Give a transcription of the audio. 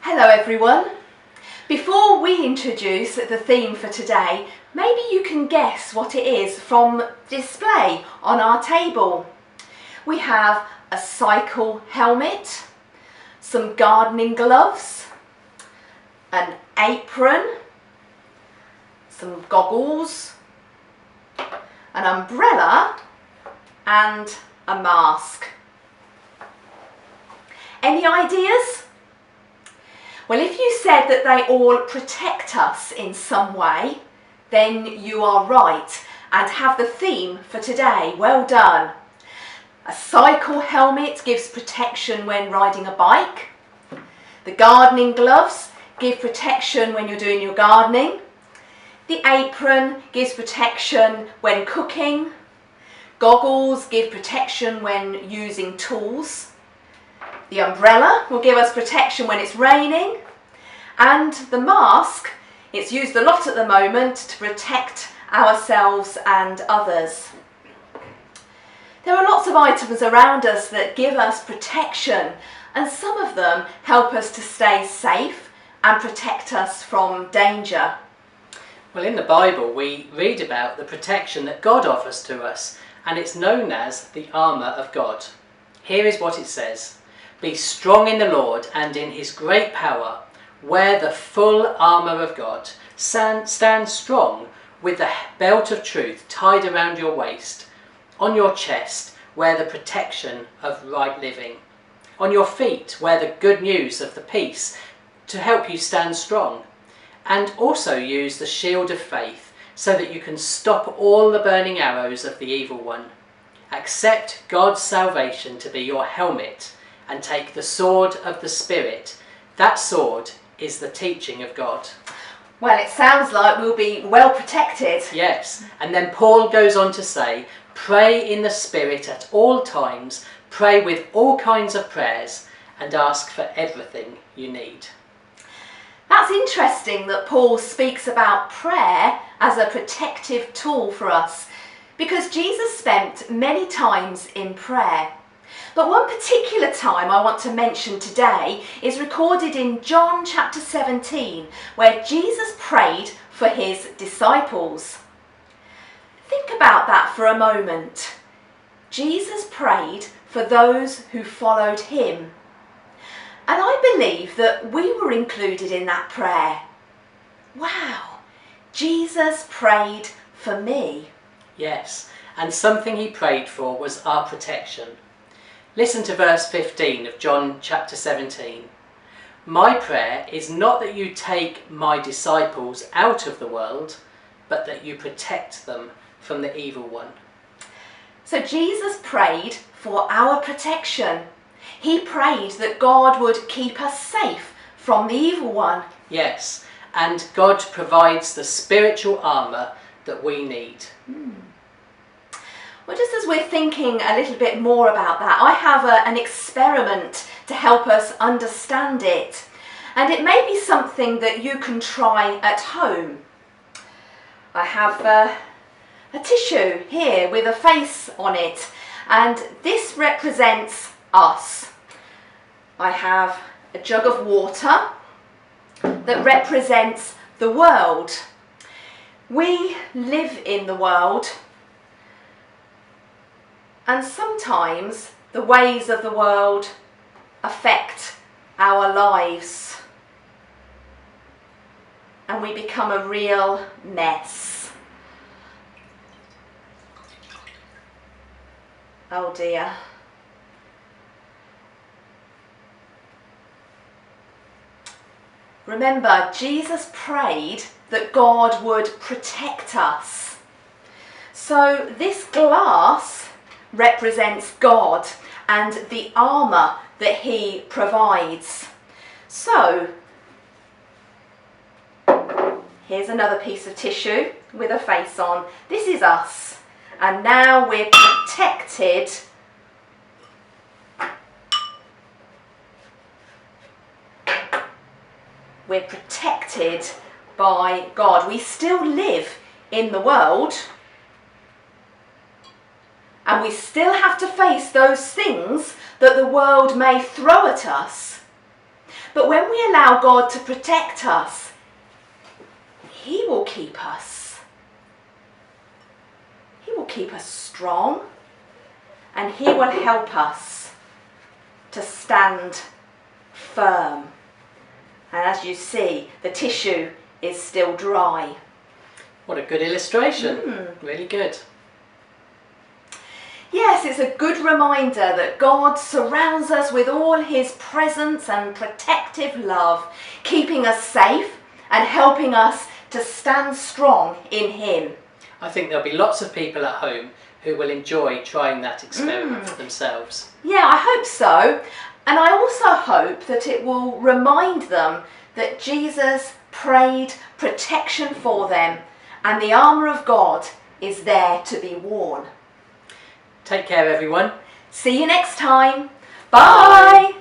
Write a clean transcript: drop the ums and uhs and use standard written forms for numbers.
Hello everyone. Before we introduce the theme for today, maybe you can guess what it is from display on our table. We have a cycle helmet, some gardening gloves, an apron, some goggles, an umbrella and a mask. Any ideas? Well, if you said that they all protect us in some way, then you are right and have the theme for today. Well done. A cycle helmet gives protection when riding a bike. The gardening gloves give protection when you're doing your gardening. The apron gives protection when cooking. Goggles give protection when using tools. The umbrella will give us protection when it's raining, and the mask, it's used a lot at the moment to protect ourselves and others. There are lots of items around us that give us protection, and some of them help us to stay safe and protect us from danger. Well, in the Bible we read about the protection that God offers to us, and it's known as the armour of God. Here is what it says. Be strong in the Lord and in his great power. Wear the full armour of God. Stand strong with the belt of truth tied around your waist. On your chest, wear the protection of right living. On your feet, wear the good news of the peace to help you stand strong. And also use the shield of faith so that you can stop all the burning arrows of the evil one. Accept God's salvation to be your helmet and take the sword of the Spirit. That sword is the teaching of God. Well, it sounds like we'll be well protected. Yes, and then Paul goes on to say, pray in the Spirit at all times, pray with all kinds of prayers, and ask for everything you need. That's interesting that Paul speaks about prayer as a protective tool for us, because Jesus spent many times in prayer. But one particular time I want to mention today is recorded in John chapter 17, where Jesus prayed for his disciples. Think about that for a moment. Jesus prayed for those who followed him. And I believe that we were included in that prayer. Wow, Jesus prayed for me. Yes, and something he prayed for was our protection. Listen to verse 15 of John chapter 17. My prayer is not that you take my disciples out of the world, but that you protect them from the evil one. So Jesus prayed for our protection. He prayed that God would keep us safe from the evil one. Yes, and God provides the spiritual armour that we need. Well, just as we're thinking a little bit more about that, I have an experiment to help us understand it. And it may be something that you can try at home. I have a tissue here with a face on it, and this represents us. I have a jug of water that represents the world. We live in the world, and sometimes the ways of the world affect our lives, and we become a real mess. Oh dear. Remember, Jesus prayed that God would protect us. So this glass represents God and the armour that he provides. So here's another piece of tissue with a face on. This is us, and now we're protected by God. We still live in the world, and we still have to face those things that the world may throw at us. But when we allow God to protect us, He will keep us. He will keep us strong, and He will help us to stand firm. And as you see, the tissue is still dry. What a good illustration. Really good. Yes, it's a good reminder that God surrounds us with all His presence and protective love, keeping us safe and helping us to stand strong in Him. I think there'll be lots of people at home who will enjoy trying that experiment for themselves. Yeah, I hope so. And I also hope that it will remind them that Jesus prayed protection for them and the armour of God is there to be worn. Take care, everyone. See you next time. Bye.